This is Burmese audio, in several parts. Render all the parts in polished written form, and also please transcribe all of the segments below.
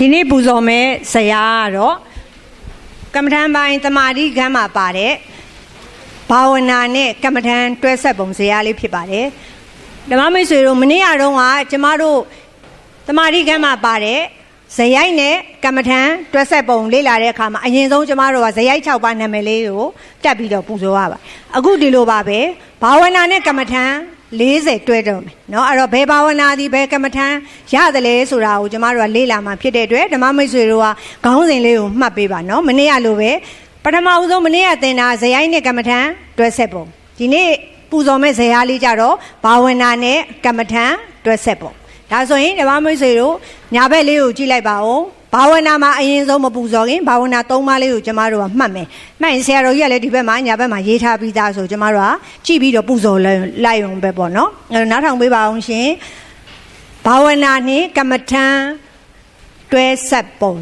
ဒီနေ့ပူဇော်မဲ့ဇယားကတော့ကမ္မထံပိုင်းတမာတိကံမှာပါတဲ့ဘာဝနာနဲ့ကမ္မထံတွဲဆက်ပုံဇယားလေးဖြစ်ပါတယ်ဓမ္မမိတ်ဆွေတို့မနေ့ကတော့ကျမတို့တမာတိကံမှာပါတဲ့ဇယိုက်နဲ့ကမ္မထံတွဲဆက်ပုံလေ့လာတဲ့အခါမှာအရင်ဆုံးကျမတို့ကဇယိုက်6ပါးနာမည်လေးကိုတက်ပြီးတော့ပူဇော်ရပါအခုဒီလိုပါပဲဘာဝနာနဲ့ကမ္မထံ40တွဲတော့မယ်เนาะအဲ့တော့ဘယ်ဘာဝနာဒီဘယ်ကမ္မထံရတယ်လဲဆိုတာကိုကျမတို့ကလေ့လာမှာဖြစ်တဲ့အတွက်ဓမ္မမိတ်ဆွေတို့ကခေါင်းစဉ်လေးကိုမှတ်ပေးပါเนาะမနေ့ကလိုပဲပထမဦးဆုံးမနေ့ကသင်တာဇယိုက်နဲ့ကမ္မထံတွဲဆက်ပုံဒီနေ့ပူဇော်မဲ့ဇယားလေးကြတော့ဘာဝနာနဲ့ကမ္မထံတွဲဆက်ပုံဒါဆိုရင်ဓမ္မမိတ်ဆွေတို့ညာဘက်လေးကိုကြည့်လိုက်ပါဦးဘာဝနာမှာအရင်ဆုံးမပူဇော်ခင်ဘာဝနာ3ပါးလေးကိုကျမတို့ကမှတ်မယ်မှတ်ရင်ဆရာတော်ကြီးကလည်းဒီဘက်မှာညာဘက်မှာရေးထားပြီးသားဆိုကျမတို့ကကြည့်ပြီးတော့ပူဇော်လိုက်ရုံပဲပေါ့နော်အဲ့တော့နားထောင်ပေးပါအောင်ရှင်ဘာဝနာနှင့်ကမ္မထံတွဲဆက်ပုံ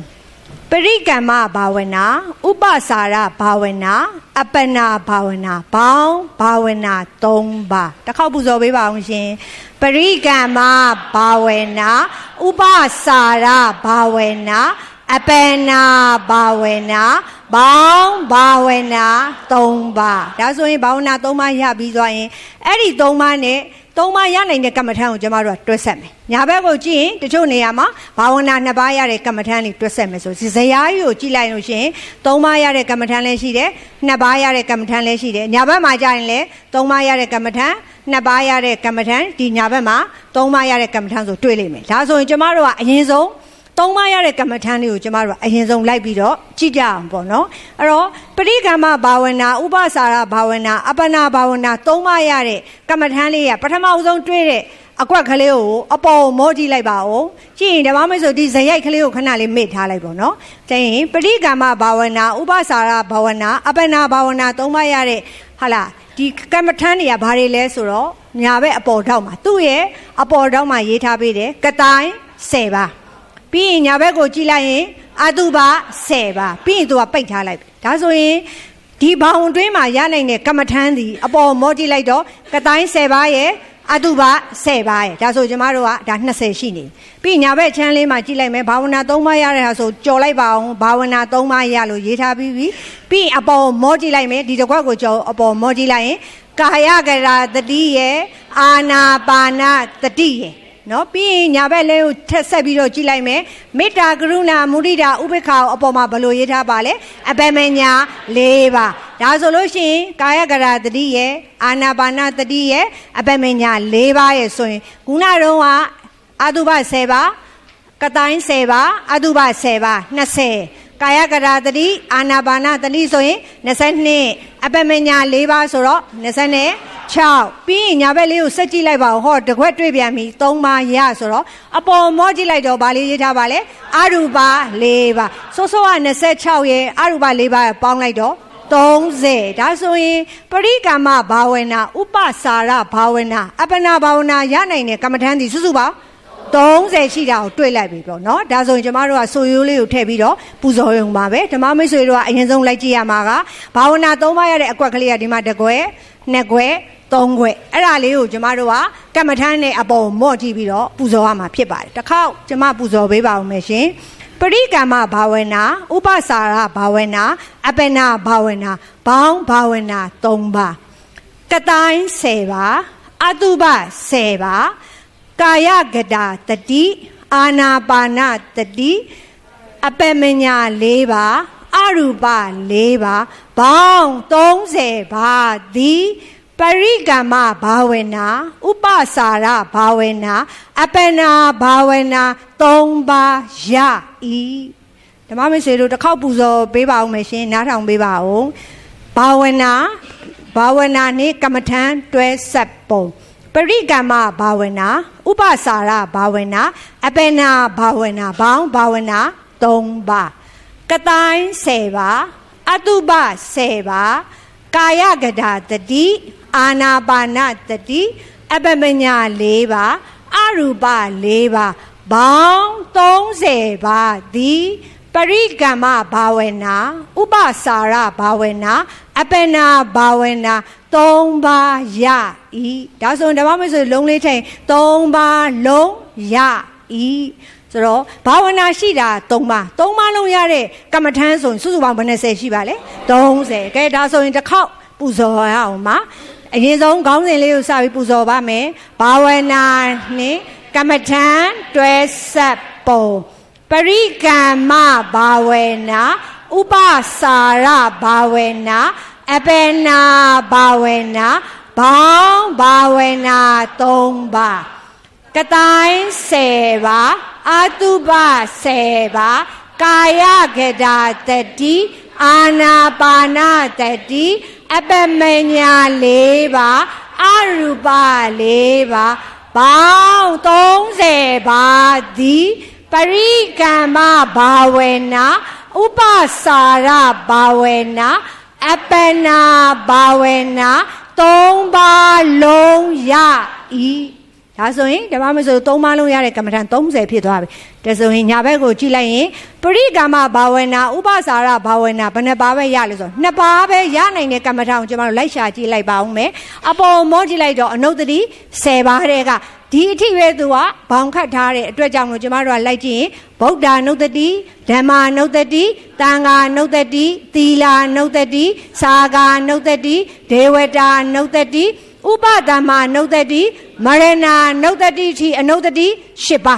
ပရိကမ္မဘာဝနာဥပစာရဘာဝနာအပနာဘာဝနာဘောင်းဘာဝနာ3ပါးတစ်ခေါက်ပူဇော်ပေးပါအောင်ရှင်ပရိကမ္မဘာဝနာဥပစာရဘာဝနာအပနာဘာဝနာဘောင်းဘာဝနာ3ပါးဒါဆိုရင်ဘာဝနာ3ပါးရပြီးသွားရင်အဲ့ဒီ3ပါးနဲ့3ပါးရနိုင်တဲ့ကမ္မထံကိုကျမတို့ကတွဲဆက်မယ်ညာဘက်ကိုကြည့်ရင်တချို့နေရာမှာဘာဝနာ2ပါးရတဲ့ကမ္မထံတွေတွဲဆက်မယ်ဆိုဇယားကြီးကိုကြည့်လိုက်လို့ရှိရင်3ပါးရတဲ့ကမ္မထံလည်းရှိတယ်2ပါးရတဲ့ကမ္မထံလည်းရှိတယ်ညာဘက်မှာကြရင်လည်း3ပါးရတဲ့ကမ္မထံ2ပါးရတဲ့ကမ္မထံဒီညာဘက်မှာ3ပါးရတဲ့ကမ္မထံဆိုတွေ့လိမ့်မယ်ဒါဆိုရင်ကျမတို့ကအရင်ဆုံး3ပါးရတဲ့ကမ္မထံလေးကိုကျမတို့အရင်ဆုံးလိုက်ပြီးတော့ကြည့်ကြအောင်ပေါ့နော်အဲ့တော့ပရိကမ္မဘာဝနာဥပစာရဘာဝနာအပနာဘာဝနာ3ပါးရတဲ့ကမ္မထံလေးကပထမဦးဆုံးတွေ့တဲ့အကွက်ကလေးကိုအပေါ်မောကြည့်လိုက်ပါဦးကြည့်ရင်ဓမ္မမိတ်ဆွေဒီဇယိုက်ကလေးကိုခဏလေးမေ့ထားလိုက်ပေါ့နော်ကျရင်ပရိကမ္မဘာဝနာဥပစာရဘာဝနာအပနာဘာဝနာ3ပါးရတဲ့ဟာလားဒီကမ္မထံတွေကဘာတွေလဲဆိုတော့ညာဘက်အပေါ်ထောက်မှာသူ့ရဲ့အပေါ်ထောက်မှာရေးထားပေးတယ်ကတိုင်း10ပါးပြီးရင်ညာဘက်ကိုကြည့်လိုက်ရင်အတုပ10ပါပြီးရင်သူကပိတ်ထားလိုက်ဒါဆိုရင်ဒီဘောင်တွင်းမှာရနိုင်တဲ့ကမ္မထံဒီအပေါ်မောကြည့်လိုက်တော့ကတိုင်း10ပါရဲ့အတုပ10ပါရဲ့ဒါဆိုကျမတို့ကဒါ20ရှိနေပြီးညာဘက်ချမ်းလေးမှာကြည့်လိုက်မယ်ဘာဝနာ3ပါးရတဲ့ဟာဆိုကြော်လိုက်ပါအောင်ဘာဝနာ3ပါးရလို့ရေးထားပြီးပြီးအပေါ်မောကြည့်လိုက်မယ်ဒီတစ်ခွက်ကိုကြော်အပေါ်မောကြည့်လိုက်ရင်ကာယကရာတတိရဲ့အာနာပါနတတိရဲ့နော်ပြီးရင်ညာဘက်လေးကိုထက်ဆက်ပြီးတော့ကြည့်လိုက်မယ်မေတ္တာကရုဏာမုဒိတာဥပေက္ခာအပေါ်မှာဘယ်လိုရေးထားပါလဲအပမညာ4ပါဒါဆိုလို့ရှိရင်ကာယကရာတတိရဲ့အာနာပါနတတိရဲ့အပမညာ4ပါရဲ့ဆိုရင်ခုနတုန်းကအတုပ10ပါကတိုင်း10ပါအတုပ10ပါ20ကာယကရာတတိအာနာပါနတတိဆိုရင်22အပမညာ4ပါဆိုတော့26ပြီးရင်ညာဘက်လေးကိုစက်ကြည့်လိုက်ပါဦးဟောတခွက်တွေ့ပြန်ပြီ3ပါရဆိုတော့အပေါ်မောကြည့်လိုက်တော့ဗာလေးရေးထားပါလေအရူပါ4ပါစိုးစိုးက26ရဲ့အရူပါ4ပါပေါင်းလိုက်တော့30ဒါဆိုရင်ပရိကမ္မဘာဝနာဥပစာရဘာဝနာအပနာဘာဝနာရနိုင်တဲ့ကမ္မထံဒီစုစုပါ30ရှိတာကိုတွေ့လိုက်ပြီပေါ့နော်ဒါဆိုရင်ကျမတို့ကဆိုရိုးလေးကိုထည့်ပြီးတော့ပူဇော်ရုံပါပဲဓမ္မမိတ်ဆွေတို့ကအရင်ဆုံးလိုက်ကြည့်ရမှာကဘာဝနာ3ပါးရတဲ့အကွက်ကလေးကဒီမှာ1ခွက်2ခွက်3ခွက်အဲ့ဒါလေးကိုကျမတို့ကကမ္မထမ်းနဲ့အပေါ်မော့ကြည့်ပြီးတော့ပူဇော်ရမှာဖြစ်ပါတယ်တစ်ခေါက်ကျမပူဇော်ပေးပါဦးမယ်ရှင်ပရိကမ္မဘာဝနာဥပစာရဘာဝနာအပနာဘာဝနာဘောင်းဘာဝနာ3ပါကတိုင်း10ပါအတုပ10ပါကာယကတာတတိအာနာပါနတတိအပမညာ4ပါအရူပ4ပါဘောင်း30ပါသည်ပရိကမ္မဘာဝနာဥပစာရဘာဝနာအပနာဘာဝနာ3ပါရဤဓမ္မမိတ်ဆွေတို့တစ်ခေါက်ပူဇော်ပေးပါဦးမယ်ရှင်နားထောင်ပေးပါဦးဘာဝနာနှင့်ကမ္မထံတွဲဆက်ပုံပရိကမ္မဘာဝနာဥပစာရဘာဝနာအပနာဘာဝနာဘောင်းဘာဝနာ3ပါကတိုင်း10ပါအတုပ10ပါကာယကတာတတိအာနာပါနတတိအပမညာ4ပါအရူပ4ပါဘောင်း30ပါသည်ပရိကမ္မဘာဝနာဥပစာရဘာဝနာအပနာဘာဝနာ3ပါရဤဒါဆိုဓမ္မမိတ်ဆွေလုံးလေးထိန်3ပါလုံးရဤ ဆိုတော့ဘာဝနာရှိတာ3ပါ3ပါလုံးရတဲ့ကမ္မထမ်းဆိုရင်စုစုပေါင်းဘယ်20ရှိပါလဲ30ကဲဒါဆိုရင်တစ်ခေါက်ပူဇော်ရအောင်ပါအရင်ဆုံးခေါင်းစဉ်လေးကိုစပြီးပူဇော်ပါမယ်ဘာဝနာနဲ့ကမ္မထမ်းတွဲဆက်ပုံပရိကမ္မဘာဝနာဥပစာရဘာဝနာအပေနာဘာဝနာဘောင်းဘာဝနာ3ပါကတိုင်း10ပါအာတုပ10ပါကာယကတာတတိအာနာပါနာတတိအပမညာ4ပါအရူပ4ပါဘောင်း30ပါသည်ပရိကမ္မဘာဝနာဥပစာရဘာဝနာအပနာဘာဝနာ3ပါလုံးရဤဒါဆိုရင်ဓမ္မမဆို3ပါလုံးရတဲ့ကမ္မထံ30ဖြစ်သွားပြီဒါဆိုရင်ညာဘက်ကိုကြည့်လိုက်ရင်ပရိကမ္မဘာဝနာဥပစာရဘာဝနာဘယ်နှပါပဲရလဲဆိုတော့2ပါပဲရနိုင်တဲ့ကမ္မထံကိုကျွန်တော်တို့လိုက်ရှာကြည့်လိုက်ပါဦးမယ်အပေါ်မောကြည့်လိုက်တော့အနုတ္တိ10ပါတဲ့ကဒီအထိပဲသူကဘောင်ခတ်ထားတဲ့အတွက်ကြောင့်လို့ကျွန်တော်တို့ကလိုက်ကြည့်ရင်ဗုဒ္ဓနုတ္တိဓမ္မနုတ္တိသံဃာနုတ္တိသီလနုတ္တိစာဂာနုတ္တိဒေဝတာနုတ္တိဥပဒမနုတ္တိမရဏနုတ္တိထိအနုတ္တိ10ပါ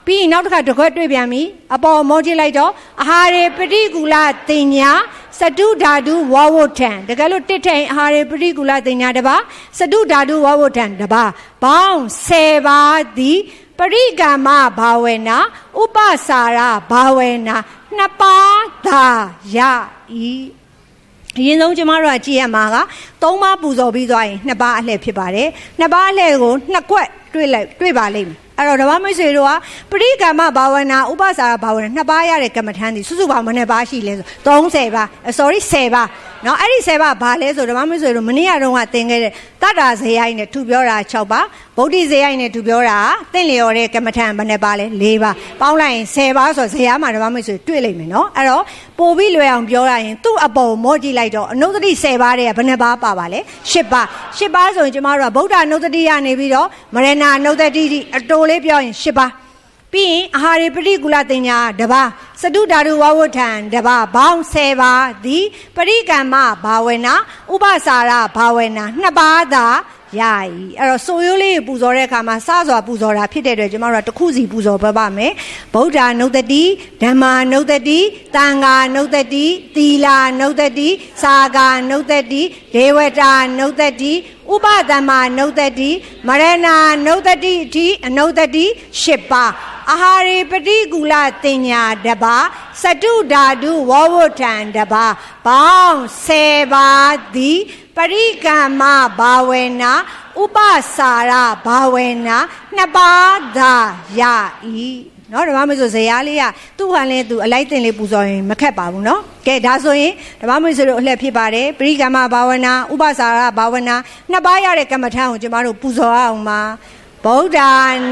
ပြီးရင်နောက်တစ်ခါတစ်ခွက်တွေ့ပြန်ပြီအပေါ်မောကြည့်လိုက်တော့အာဟာရေပฏิကူလတင်ညာစတုဓာတုဝဝဋ္ဌံတကယ်လို့တစ်ထိုင်အာဟာရေပฏิကူလတင်ညာတပါစတုဓာတုဝဝဋ္ဌံတပါဘောင်း10ပါသည်ပရိကမ္မဘာဝနာဥပစာရဘာဝနာ2ပါးသာရဤအရင်ဆုံးကျမတို့ကကြည့်ရမှာက3ပါးပူဇော်ပြီးသွားရင်2ပါးအလှည့်ဖြစ်ပါတယ်2ပါးအလှည့်ကို2ခွက်တွေ့ပါလိမ့်မယ်အဲ့တော့ဓမ္မမိတ်ဆွေတို့ကပရိကမ္မဘာဝနာဥပစာရဘာဝနာ2ပါးရတဲ့ကမ္မထမ်းဒီစုစုပေါင်းဘယ်နှပါးရှိလဲဆို30ပါ10ပါเนาะအဲ့ဒီ10ပါဘာလဲဆိုဓမ္မမိတ်ဆွေတို့မနေ့ကတော့သင်ခဲ့တဲ့တတ္တာဇေယိုင်းနဲ့သူပြောတာ6ပါဗုဒ္ဓဇေယိုင်းနဲ့သူပြောတာသင်လျော်တဲ့ကမ္မထမ်းဘယ်နှပါလဲ4ပါပေါင်းလိုက်ရင်10ပါဆိုဇေယျမှာဓမ္မမိတ်ဆွေတွေ့လိမ့်မယ်เนาะအဲ့တော့ပို့ပြီးလွယ်အောင်ပြောရရင်သူ့အပေါ်မောကြည့်လိုက်တော့အနုတ္တိ10ပါတဲ့ဘယ်နှပါပါလဲ10ပါ10ပါဆိုရင်ကျမတို့ကဗုဒ္ဓနုတ္တိရနေပြီးတော့မရဏနုတ္တိအတိုလေးပြောရင်10ပါပြီးရင်အာဟာရေပฏิကူလတင်ညာတပါစတုဓာတုဝဝဋ္ဌံတပါဘောင်း10ပါသည်ပရိကမ္မဘာဝနာဥပစာရဘာဝနာ2ပါးသာရည်အဲ့တော့ဆိုရိုးလေးပူဇော်တဲ့အခါမှာစစွာပူဇော်တာဖြစ်တဲ့အတွက်ကျွန်တော်တို့ကတစ်ခုစီပူဇော်ပါမယ်ဗုဒ္ဓနုတ္တိဓမ္မာနုတ္တိသံဃာနုတ္တိသီလနုတ္တိစာဂာနုတ္တိဒေဝတာနုတ္တိဥပဒမနုတ္တိမရဏနုတ္တိအထိအနုတ္တိ10ပါအာဟာရေပฏิကူလတင်ညာတပါစတုဓာတုဝဝဋ္ဌံတပါဘောင်း10ပါသည်ပရိကမ္မဘာဝနာဥပစာရဘာဝနာ2ပါးသာရဤเนาะဓမ္မမိတ်ဆွေဇေယျလေးကသူ့ဟန်လေးသူအလိုက်တင်လေးပူဇော်ရင်မခက်ပါဘူးเนาะကဲဒါဆိုရင်ဓမ္မမိတ်ဆွေတို့အလှည့်ဖြစ်ပါတယ်ပရိကမ္မဘာဝနာဥပစာရဘာဝနာ2ပါးရတဲ့ကမ္မထံကိုကျမတို့ပူဇော်အောင်ပါဗုဒ္ဓ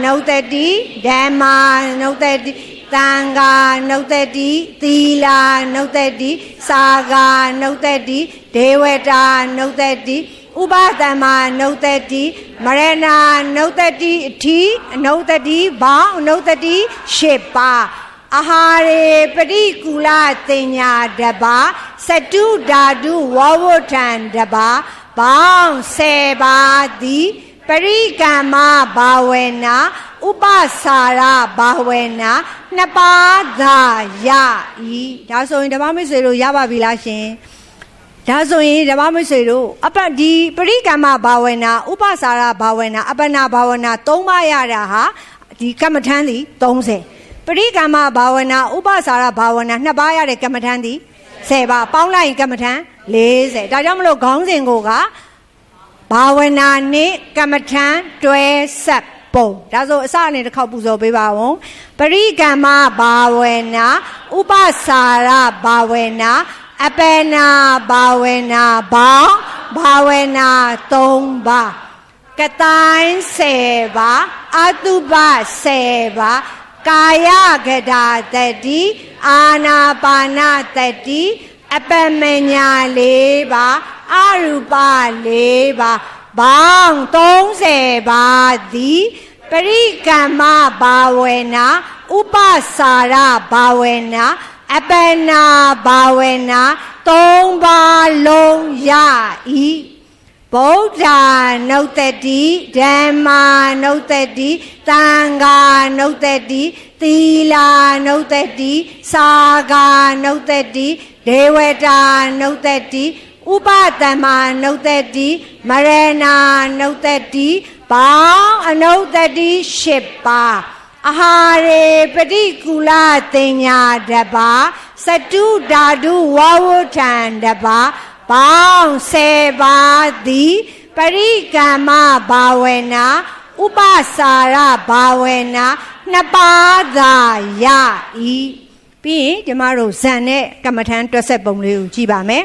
နုတ္တိဓမ္မာနုတ္တိသံဃာနုတ္တိသီလာနုတ္တိစာဂာနုတ္တိဒေဝတာနုတ္တိဥပဒမနုတ္တိမရဏနုတ္တိအထိအနုတ္တိဘောင်းအနုတ္တိ10ပါအာဟာရေပฏิကူလတင်ညာတပါစတုဓာတုဝဝဋ္ဌံတပါဘောင်း10ပါသည်ပရိကမ္မဘာဝနာဥပစာရဘာဝနာ2ပါးသာရဤဒါဆိုရင်ဓမ္မမိတ်ဆွေတို့ရပါပြီလားရှင်ဒါဆိုရင်ဓမ္မမိတ်ဆွေတို့ဒီပရိကမ္မဘာဝနာဥပစာရဘာဝနာအပနာဘာဝနာ3ပါးရတာဟာဒီကမ္မထမ်းသည်30ပရိကမ္မဘာဝနာဥပစာရဘာဝနာ2ပါးရတဲ့ကမ္မထမ်းသည်10ပါးပေါင်းလိုက်ရင်ကမ္မထမ်း40ဒါကြောင့်မလို့ခေါင်းစဉ်ကိုကဘာဝနာနဲ့ကမ္မထံတွဲဆက်ပုံဒါဆိုအစအနေတစ်ခေါက်ပူဇော်ပေးပါဦးပရိကမ္မဘာဝနာဥပစာရဘာဝနာအပေနာဘာဝနာဘောင်းဘာဝနာ3ပါကတိုင်း10ပါအတုပ10ပါကာယကတာတတိအာနာပါနတတိအပမညာ4ပါအရူပ4ပါဘောင်း30ပါသည်ပရိကမ္မဘာဝနာ ဥပစာရဘာဝနာအပနာဘာဝနာသုံးပါလုံးရဤဗုဒ္ဓနုတတိဓမ္မာနုတတိသံဃာနုတတိသီလာနုတတိစာဂာနုတတိဒေဝတာနုတတိဥပတမနုတတိမရဏနုတတိဘောင်းအနုတတိ8ပါးအာဟာရေပฏิကူလတင်ညာတပါစတုဓာတုဝဝဋ္ဌံတပါဘောင်း10ပါးသည်ပရိကမ္မဘာဝနာဥပစာရဘာဝနာ2ပါးသာရဤပြီးရင်ဒီမှာတို့ဇန်နဲ့ကမ္မထံတွက်ဆက်ပုံလေးကိုကြည့်ပါမယ်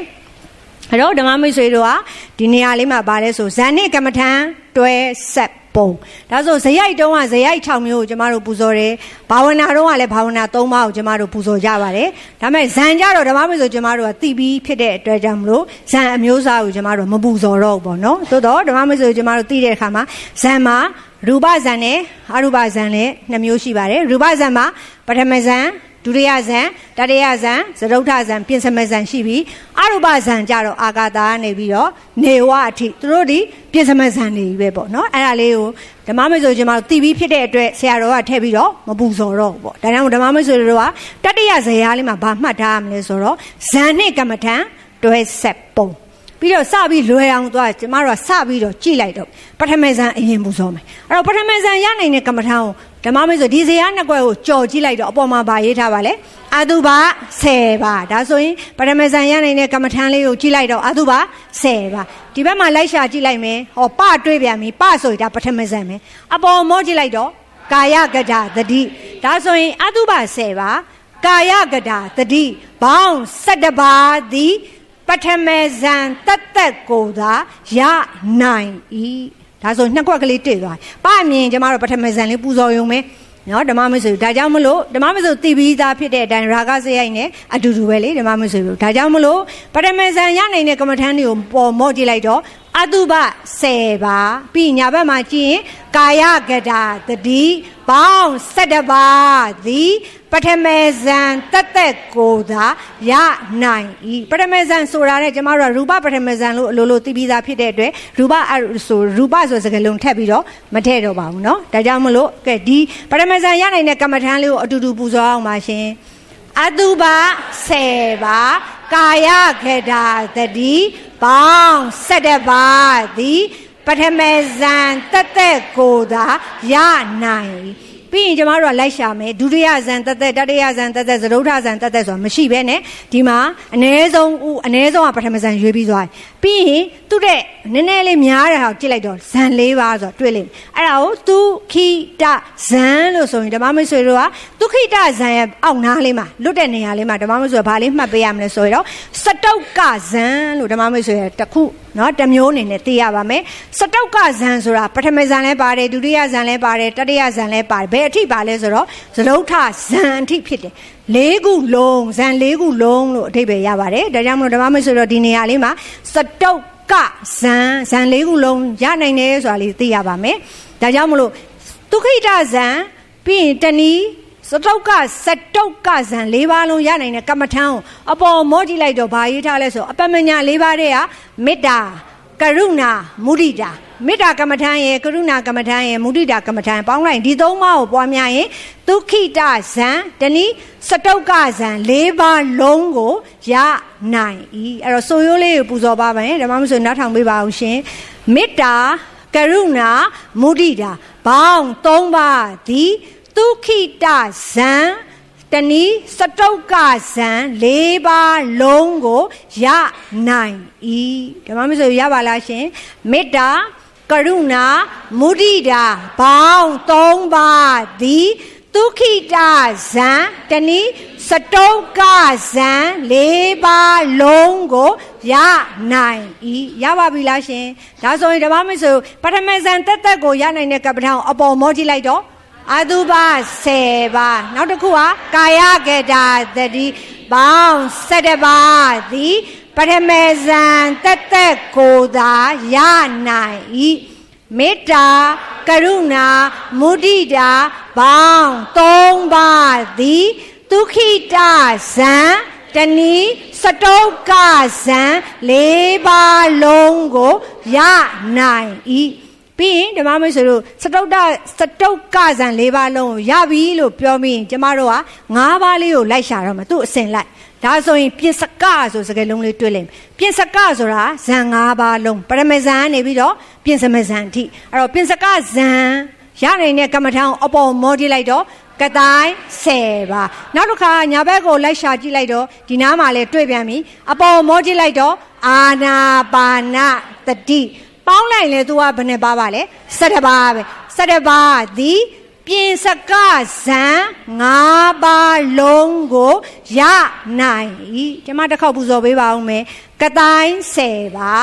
အဲ့တော့ဓမ္မမိတ်ဆွေတို့ဟာဒီနေရာလေးမှာပါလဲဆိုဇန်နဲ့ကမ္မထံတွဲဆက်ပုံဒါဆိုဇယိုက်တုံးကဇယိုက်6မျိုးကိုကျမတို့ပူဇော်တယ်ဘာဝနာတုံးကလည်းဘာဝနာ3ပါးကိုကျမတို့ပူဇော်ကြပါတယ်ဒါပေမဲ့ဇန်ကြတော့ဓမ္မမိတ်ဆွေကျမတို့ကသိပြီးဖြစ်တဲ့အတွက်ကြောင့်မလို့ဇန်အမျိုးအစားကိုကျမတို့မပူဇော်တော့ဘူးပေါ့နော်သို့တော့ဓမ္မမိတ်ဆွေကျမတို့သိတဲ့အခါမှာဇန်မှာရူပဇန်နဲ့အရူပဇန်လည်း2မျိုးရှိပါတယ်ရူပဇန်မှာပထမဇန်ဒုတိယဇန်တတိယဇန်သရုပ်ထဇန်ပြင်စမဇန်ရှိပြီးအရူပဇန်ကြတော့အာဂါတာကနေပြီးတော့နေဝအထိသူတို့ဒီပြင်စမဇန်နေပြီပဲပေါ့နော်အဲ့ဒါလေးကိုဓမ္မမိတ်ဆွေကျွန်တော်တီးပြီးဖြစ်တဲ့အတွက်ဆရာတော်ကထည့်ပြီးတော့မပူဇော်တော့ဘူးပေါ့ဒါကြောင့်ဓမ္မမိတ်ဆွေတို့ကတတိယဇယားလေးမှာဗာမှတ်ထားရမလဲဆိုတော့ဇန်နဲ့ကမ္မထံတွဲဆက်ပုံပြီးတော့စပြီးလွယ်အောင်သွားကျမတို့ကစပြီးတော့ကြည့်လိုက်တော့ပထမဇန်အရင်ပူဇော်မယ်အဲ့တော့ပထမဇန်ရနိုင်တဲ့ကမ္မထံကိုဓမ္မမိတ်ဆွေဒီဇယားနှစ်ကွက်ကိုကြော်ကြည့်လိုက်တော့အပေါ်မှာဗာရေးထားပါလေအတုပါ10ပါဒါဆိုရင်ပထမဇန်ရနိုင်တဲ့ကမ္မထံလေးကိုကြည့်လိုက်တော့အတုပါ10ပါဒီဘက်မှာလိုက်ရှာကြည့်လိုက်မယ်ဟောပတွေးပြန်ပြီပဆိုရင်ဒါပထမဇန်ပဲအပေါ်မောကြည့်လိုက်တော့ကာယကတာတတိဒါဆိုရင်အတုပါ10ပါကာယကတာတတိဘောင်း17ပါးသည်ပထမဇန်တသက်ကိုသာရနိုင်ဤဒါဆိုနှစ်ခွက်ကလေးတွေ့သွားပအမြင်ကျမတို့ပထမဇန်လေးပူဇော်ရုံပဲနော်ဓမ္မမိတ်ဆွေဒါကြောင့်မလို့ဓမ္မမိတ်ဆွေသိပြီးသားဖြစ်တဲ့အတိုင်းရာဂစရိုက်နဲ့အတူတူပဲလေဓမ္မမိတ်ဆွေတို့ဒါကြောင့်မလို့ပထမဇန်ရနိုင်တဲ့ကမ္မထမ်းတွေကိုပေါ်မော့ကြည့်လိုက်တော့အတုပ10ပါပြီးညာဘက်မှာကြည့်ရင်ကာယကတာတတိပေါင်း17ပါးသည်ပထမဇန်တသက်ကိုသာရနိုင်ဤပထမဇန်ဆိုတာနဲ့ကျမတို့ကရူပပထမဇန်လို့အလိုလိုသိပြီးသားဖြစ်တဲ့အတွက်ရူပဆိုစကားလုံးထည့်ပြီးတော့မထည့်တော့ပါဘူးเนาะဒါကြောင့်မလို့ကဲဒီပထမဇန်ရနိုင်တဲ့ကမ္မထမ်းလေးကိုအတူတူပူဇော်အောင်ပါရှင်အတုပ10ပါကာယခေတာတတိပေါင်း17ပါးသည်ပထမဇန်တသက်ကိုသာရနိုင်ပြီးရင်ကျမတို့ကလိုက်ရှာမယ်ဒုတိယဇန်တသက်တတိယဇန်တသက်သရုပ်ထဇန်တသက်ဆိုတာမရှိဘဲနဲ့ဒီမှာအ ਨੇ ဆုံးကပထမဇန်ရွေးပြီးသွားပြီးရင်သူတဲ့နည်းနည်းလေးများတဲ့ဟာကိုကြည့်လိုက်တော့ဇန်၄ပါးဆိုတော့တွေ့လိမ့်မယ်အဲ့ဒါကိုသူခိတဇန်လို့ဆိုရင်ဓမ္မမိတ်ဆွေတို့ကသူခိတဇန်ရဲ့အောက်နားလေးမှာလွတ်တဲ့နေရာလေးမှာဓမ္မမိတ်ဆွေကဘာလေးမှတ်ပေးရမလဲဆိုတော့စတုတ်ကဇန်လို့ဓမ္မမိတ်ဆွေတစ်ခုနော်တစ်မျိုးအနေနဲ့သိရပါမယ်စတုတ်ကဇန်ဆိုတာပထမဇန်လည်းပါတယ်ဒုတိယဇန်လည်းပါတယ်တတိယဇန်လည်းပါတယ်ဘယ်အထိပါလဲဆိုတော့သရုပ်ထဇန်အထိဖြစ်တယ်၄ခုလုံးဇန်၄ခုလုံးလို့အဓိပ္ပာယ်ရပါတယ်ဒါကြောင့်မလို့ဓမ္မမိတ်ဆွေတို့ဒီနေရာလေးမှာစတုတ်ကဇန်၄ခုလုံးရနိုင်တယ်ဆိုတာလေးသိရပါမယ်ဒါကြောင့်မလို့ဒုက္ခိတဇန်ပြီးရင်တနည်းစတုတ်ကဇန်၄ပါးလုံးရနိုင်တဲ့ကမ္မထံကိုအပေါ်မောကြည့်လိုက်တော့ဘာရေးထားလဲဆိုအပမညာ၄ပါးတည်းကမေတ္တာကရုဏာမုဒိတာမေတ္တာကမ္မထံရဲ့ကရုဏာကမ္မထံရဲ့မုဒိတာကမ္မထံပေါင်းလိုက်ဒီ၃ပါးကိုပွားများရင်ဒုက္ခိတဇန်တနည်းစတုတ်ကဇန်၄ပါးလုံးကိုရနိုင်ဤအဲ့တော့ဆိုရိုးလေးကိုပူဇော်ပါမယ်ဓမ္မမဆိုနောက်ထောင်ပေးပါအောင်ရှင်မေတ္တာကရုဏာမုဒိတာပေါင်း၃ပါးသည်ဒုက္ခိတဇန်တနည်းစတုတ်ကဇန်၄ပါးလုံးကိုရနိုင်ဤဓမ္မမဆိုရပါလားရှင်မေတ္တာကရုဏာမုဒိတာပေါင်း၃ပါးသည်ဒုက္ခိတဇန်တနည်းစတုတ်ကဇန်၄ပါးလုံးကိုရနိုင်ဤရပါပြီလားရှင်ဒါဆိုရင်ဓမ္မမဆိုပထမဇန်တက်ကိုရနိုင်တဲ့ကပ္ပထံကိုအပေါ်မောကြည့်လိုက်တော့အတုပ10ပါနောက်တစ်ခုကကာယကေတာတတိပေါင်း17ပါးသည်ပထမဇန်တက်ကိုသာရနိုင်ဤမေတ္တာကရုဏာမုဒိတာ ပေါင်း3ပါးသည်ဒုက္ခိတဇံတဏီစတုတ်ကဇံ4ပါးလုံးကိုရနိုင်၏ပြီးရင်ဓမ္မမိတ်ဆွေတို့စတုတ်ကဇံ4ပါးလုံးကိုရပြီလို့ပြောပြီးရင်ကျမတို့က5ပါးလေးကိုလိုက်ရှာတော့မယ်သူ့အစဉ်လိုက်ဒါဆိုရင်ပြင်စကဆိုစကားလုံးလေးတွေ့လိမ့်မယ်ပြင်စကဆိုတာဇံ5ပါးလုံးပရမဇံနေပြီးတော့ပြင်စမဇံအထိအဲ့တော့ပြင်စကဇံရနိုင်တဲ့ကမ္မထံကိုအပေါ်မောကြည့်လိုက်တော့ကတိုင်း10ပါနောက်တစ်ခါညာဘက်ကိုလိုက်ရှာကြည့်လိုက်တော့ဒီနားမှာလည်းတွေ့ပြန်ပြီအပေါ်မောကြည့်လိုက်တော့အာနာပါနတတိပေါင်းလိုက်လေသူကဘယ်နှပါပါလဲ17ပါပဲ17ပါသည်ပြင်စကဇံ5ပါးလုံးကိုရနိုင်၏ကျွန်မတစ်ခေါက်ပူဇော်ပေးပါဦးမယ်ကတိုင်း10ပါ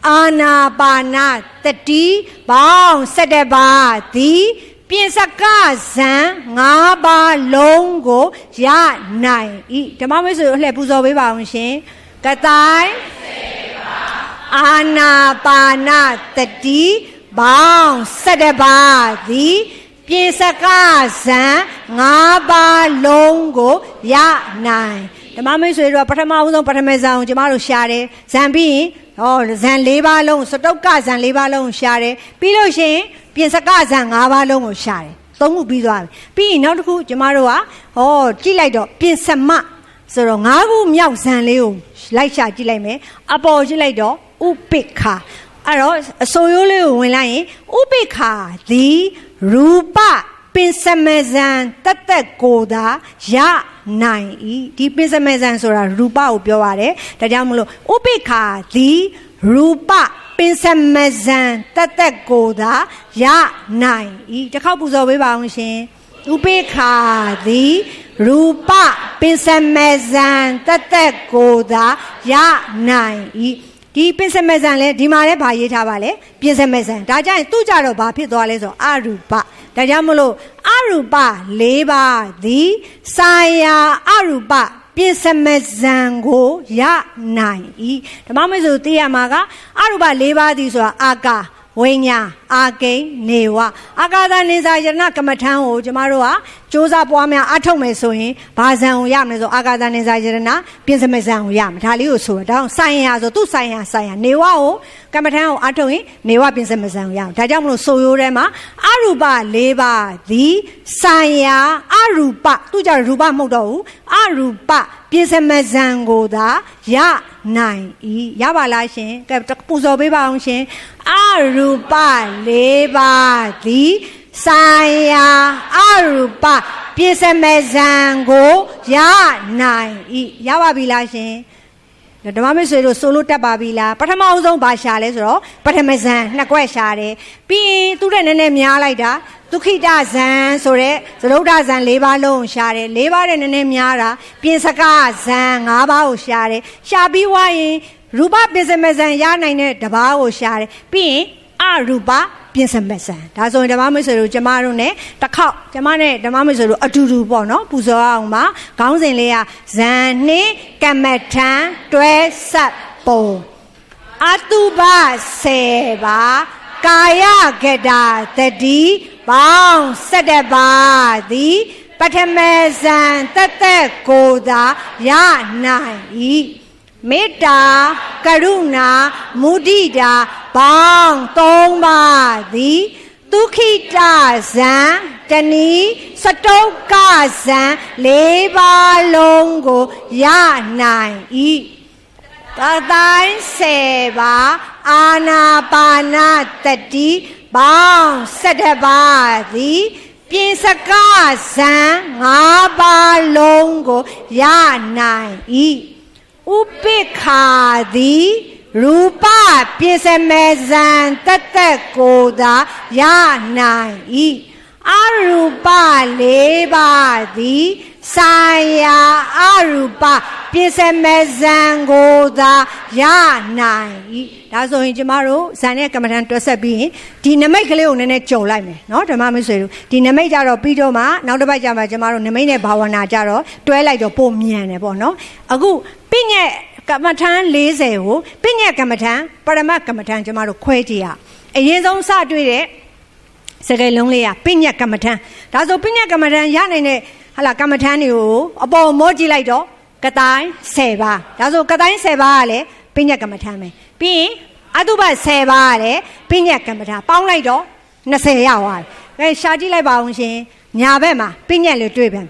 အာနာပါနတတိပေါင်း17ပါသည်ပြင်စကဇံ5ပါးလုံးကိုရနိုင်၏ဓမ္မမိတ်ဆွေတို့လှည့်ပူဇော်ပေးပါအောင်ရှင်ကတိုင်းအာနာပါနတတိပေါင်း17ပါးသည်ပြင်စကဇံ5ပါးလုံးကိုရနိုင်ဓမ္မမိတ်ဆွေတို့ပထမဦးဆုံးပထမဇံကိုကျမတို့ရှာတယ်ဇံပြီးရင်ဇံ4ပါးလုံးစတုတ်ကဇံ4ပါးလုံးကိုရှာတယ်ပြီးလို့ရှိရင်ပြင်စကဇံ5ပါးလုံးကိုရှာတယ်3ခုပြီးသွားပြီပြီးရင်နောက်တစ်ခုကျမတို့ကကြည့်လိုက်တော့ပြင်စမဆိုတော့5ခုမြောက်ဇံလေးကိုလိုက်ရှာကြည့်လိုက်မယ်အပေါ်ကြည့်လိုက်တော့ဥပိ္ပခာအဲ့တော့အစိုးရိုးလေးကိုဝင်လိုက်ရင်ဥပိ္ပခာသည်ရူပပင်စမဇံတသက်ကိုသာရနိုင်၏ဒီပင်စမဇံဆိုတာရူပကိုပြောပါတယ်ဒါကြောင့်မလို့ဥပိ္ပခာသည်ရူပပင်စမဇံတသက်ကိုသာရနိုင်၏တစ်ခေါက်ပူဇော်ပေးပါအောင်ရှင်ဥပိ္ပခာသည်ရူပပင်စမဇံတသက်ကိုသာရနိုင်၏ဒီပင်စမဇံလဲဒီမှာလည်းဗာရေးထားပါလေပြင်စမဇံဒါကြရင်သူ့ကြတော့ဘာဖြစ်သွားလဲဆိုအရူပဒါကြောင့်မလို့အရူပ4ပါးသည်စာယာအရူပပြင်စမဇံကိုရနိုင်၏ဓမ္မမိတ်ဆွေသိရမှာကအရူပ4ပါးသည်ဆိုတာအာကာဝိညာအာကိနေဝအာကာသနေစာယရဏကမ္မထံကိုကျမတို့ကစ조사ပွားများအထုတ်မယ်ဆိုရင်ဘာဇံကိုရမလဲဆိုအာကာသနေစာယရဏပြင်စမဇံကိုရမယ်ဒါလေးကိုဆိုတော့ဒါအောင်ဆိုင်ရာဆိုသူ့ဆိုင်ရာနေဝကိုကမ္မထံကိုအထုတ်ရင်နေဝပြင်စမဇံကိုရအောင်ဒါကြောင့်မလို့ဆိုရိုးထဲမှာအရူပ4ပါးသည်ဆိုင်ရာအရူပသူ့ကြရူပမဟုတ်တော့ဘူးအရူပပြင်စမဇံကိုသာရနိုင်၏ရပါလားရှင်ကဲပူဇော်ပေးပါအောင်ရှင်အရူပ4ပါးသည်ဆိုင်ရာအရူပပြင်စမဇံကိုရနိုင်၏ရပါပြီလားရှင်ဓမ္မမိတ်ဆွေတို့ဆိုလို့တက်ပါပြီလားပထမအဆုံးဘာရှာလဲဆိုတော့ပထမဇံ2ခွက်ရှာတယ်ပြီးရင်သူ့တဲ့နည်းနည်းများလိုက်တာဒုက္ခိတဇံဆိုတဲ့သရုဒ္ဓဇံ4ပါးလုံးကိုရှာတယ်4ပါးတဲ့နည်းနည်းများတာပြင်စကဇံ5ပါးကိုရှာတယ်ရှာပြီးွားရင်ရူပပြင်စမဇံရနိုင်တဲ့တပါးကိုရှာတယ်ပြီးရင်အရူပပြင်စမဇံဒါဆိုရင်ဓမ္မမိတ်ဆွေတို့ကျမတို့ ਨੇ တစ်ခေါက်ကျမနဲ့ဓမ္မမိတ်ဆွေတို့အတူတူပေါ့နော်ပူဇော်အောင်ပါခေါင်းစဉ်လေးကဇံနှင့်ကမ္မထံတွဲဆက်ပုံအတုပ10ပါကာယကတာတတိပေါင်း17ပါးသည်ပထမဇံတသက်ကိုသာရနိုင်၏မေတ္တာကရုဏာမုဒိတာပေါင်း3ပါးသည်ဒုက္ခိတဇံတဏီစတုတ်ကဇံ4ပါးလုံးကိုရနိုင်၏ကတိုင်း10ပါးအာနာပါနတတိပေါင်း17ပါးသည်ပြင်စကဇံ5ပါးလုံးကိုရနိုင်၏ဥပိ္ပခာသည်ရူပပြင်စမဇံတသက်ကိုသာရနိုင်၏အရူပ4ပါးသည်ဆိုင်ရာအရူပပြင်စမဇံကိုသာရနိုင်၏ဒါဆိုရင်ကျမတို့ဇံနဲ့ကမ္မထံတွဲဆက်ပြီးရင်ဒီနမိတ်ကလေးကိုနည်းနည်းကြုံလိုက်မယ်နော်ဓမ္မမိတ်ဆွေတို့ဒီနမိတ်ကြတော့ပြီးတော့မှနောက်တစ်ပတ်ကျမှကျမတို့နမိတ်နဲ့ဘာဝနာကြတော့တွဲလိုက်တော့ပုံမြန်တယ်ပေါ့နော်အခုပြည့်ညက်ကမ္မထံ40ကိုပြည့်ညက်ကမ္မထံပရမတ်ကမ္မထံကျမတို့ခွဲကြည့်ရအရင်ဆုံးစတွေ့တဲ့ စကလုံးလေးကပညတ်ကမ္မထံဒါဆိုပညတ်ကမ္မထံရနိုင်တဲ့ဟာလာကမ္မထံတွေကိုအပေါ်မောကြည့်လိုက်တော့ကတိုင်း10ပါးဒါဆိုကတိုင်း10ပါးကလည်းပညတ်ကမ္မထံပဲပြီးရင်အတုပ10ပါးကလည်းပညတ်ကမ္မထံပေါင်းလိုက်တော့20ရောက်သွားတယ်။ရှာကြည့်လိုက်ပါအောင်ရှင်ညာဘက်မှာပညတ်လေးတွေ့ပြန်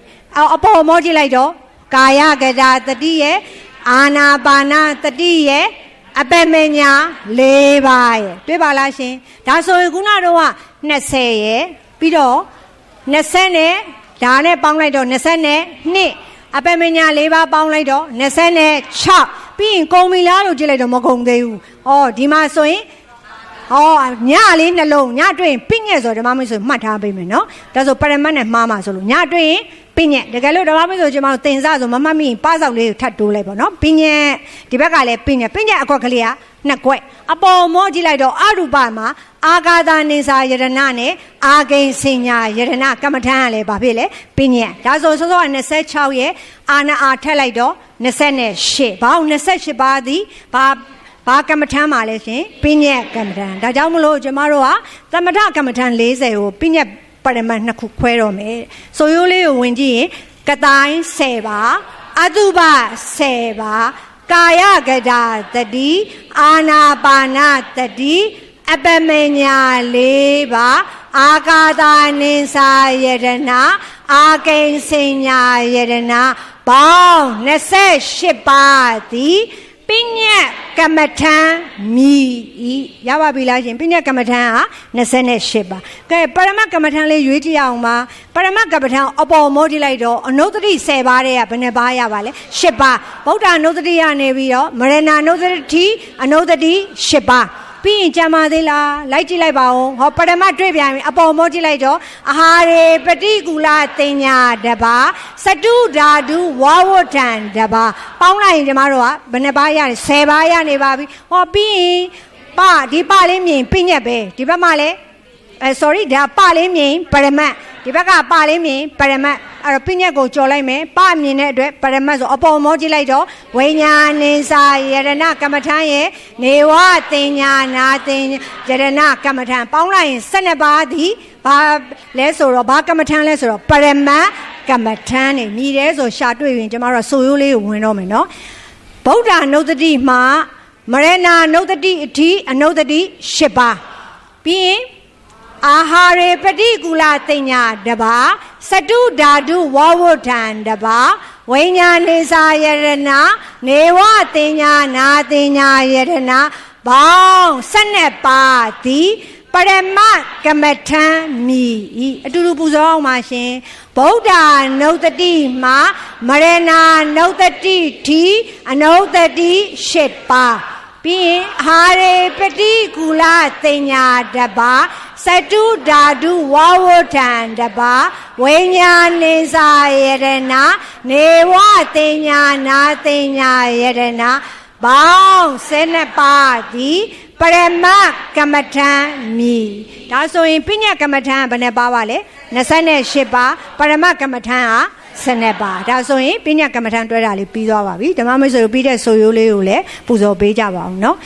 အပေါ်မောကြည့်လိုက်တော့ကာယကတာတတိရဲ့အာနာပါနာတတိရဲ့အပမညာ4ပါးရဲ့တွေ့ပါလားရှင်ဒါဆိုရင်ခုနတော့က20ရဲ့ပြီးတော့20နဲ့ဒါနဲ့ပေါင်းလိုက်တော့22အပမညာ4ပါးပေါင်းလိုက်တော့26ပြီးရင်ကုန်ပြီလားလို့ကြည့်လိုက်တော့မကုန်သေးဘူး။အော်ဒီမှာဆိုရင်ညလေးနှလုံးညတွေ့ရင်ပြညက်ဆိုဓမ္မမိတ်ဆိုမှတ်ထားပေးမယ်နော်ဒါဆိုပရမတ်နဲ့မှားမှာဆိုလို့ညတွေ့ရင်ပြညက်တကယ်လို့ဓမ္မမိတ်ဆိုကျွန်တော်တင်စားဆိုမမှတ်မိရင်ပစောက်လေးကိုထပ်တိုးလိုက်ပေါ့နော်ပြညက်ဒီဘက်ကလည်းပြညက်အကွက်ကလေးကနှစ်ကွက်အပေါ်မောကြည့်လိုက်တော့အရူပမှာအာဂါသနေစာယရဏနဲ့အာဂိဉ္စညာယရဏကမ္မထံကလည်းဘာဖြစ်လဲပြညက်ဒါဆိုစောစောက26ရဲ့အာနာအာထက်လိုက်တော့28ဘာလို့28ပါးသည်ဘာကမ္မထမ်းပါလဲရှင်ပညက်ကမ္မထမ်းဒါကြောင့်မလို့ကျမတို့ကသမထကမ္မထမ်း40ကိုပညက်ပရမတ်2ခုခွဲတော့မယ်ဆိုရိုးလေးကိုဝင်ကြည့်ရင်ကတိုင်း10ပါအတုပ10ပါကာယကတာတတိအာနာပါနာတတိအပမညာ4ပါအာဂါသနိစာယရဏအာဂိဉ္စညာယရဏပေါင်း28ပါးသည်ပညတ်ကမ္မထံမြည်ဤရပါပြီလားရှင်ပညတ်ကမ္မထံက28ပါကဲပရမတ်ကမ္မထံလေးရွေးကြည့်အောင်ပါပရမတ်ကမ္မထံအပေါ်မောကြည့်လိုက်တော့အနုတ္တိ10ပါးတဲ့ကဘယ်နှပါးရပါလဲ10ပါးဗုဒ္ဓအနုတ္တိရနေပြီးတော့မရဏအနုတ္တိအနုတ္တိ10ပါးပြီးရင်ကြံပါသေးလားလိုက်ကြည့်လိုက်ပါဦးဟောပရမတ်တွေ့ပြန်ပြီအပေါ်မောကြည့်လိုက်တော့အာဟာရေပฏิကူလတင်ညာတပါစတုဓာတုဝဝဋ္ဌံတပါပေါင်းလိုက်ရင်ကျမတို့ကဘယ်နှပါးရလဲ10ပါးရနေပါပြီဟောပြီးရင်ဒီပလေးမြင်ပြညက်ပဲဒီဘက်မှာလဲsorry ဒါပလေးမြင်ပရမတ်ဒီဘက်ကပလေးမြင်ပရမတ်အဲ့တော့ပြညက်ကိုကြော်လိုက်မယ်ပမြင်တဲ့အတွက်ပရမတ်ဆိုအပေါ်မောကြည့်လိုက်တော့ဝိညာဏိစာယရဏကမ္မထံရဲ့နေဝတင်ညာနာတင်ယရဏကမ္မထံပေါင်းလိုက်ရင်12ပါးသည်ဘာလဲဆိုတော့ဘာကမ္မထံလဲဆိုတော့ပရမတ်ကမ္မထံနေမြည်တယ်ဆိုရှာတွေ့ရင်ကျမတို့ဆိုရိုးလေးကိုဝင်တော့မယ်နော်ဗုဒ္ဓအနုတ္တိမှာမရဏအနုတ္တိအထိအနုတ္တိ10ပါးပြီးရင်အာဟာရေပฏิကူလတင်ညာတပါစတုဓာတုဝဝဋ္ဌံတပါဝိညာဏိစာယရဏနေဝတင်ညာနာတင်ညာယရဏပေါင်း12ပါးသည်ပရမတ်ကမ္မထံမြည်ဤအတူတူပူဇော်အောင်ပါရှင်ဗုဒ္ဓနုတ္တိမှာမရဏနုတ္တိထိအနုတ္တိ10ပါးပြီးရင်အာရေပฏิကူလတင်ညာတပါစတုဓာတုဝဝဋ္ဌံတပါဝိညာဏိစာယရဏနေဝတင်ညာနာတင်ညာယရဏပေါင်း12ပါးသည်ပရမတ်ကမ္မထံမြည်ဒါဆိုရင်ပညတ်ကမ္မထံဘယ်နှပါပါလဲ28ပါးပရမတ်ကမ္မထံက12ပါးဒါဆိုရင်ပညတ်ကမ္မထံတွဲတာလေးပြီးသွားပါပြီဓမ္မမိတ်ဆွေတို့ပြီးတဲ့ဆိုရိုးလေးကိုလည်းပူဇော်ပေးကြပါအောင်နော်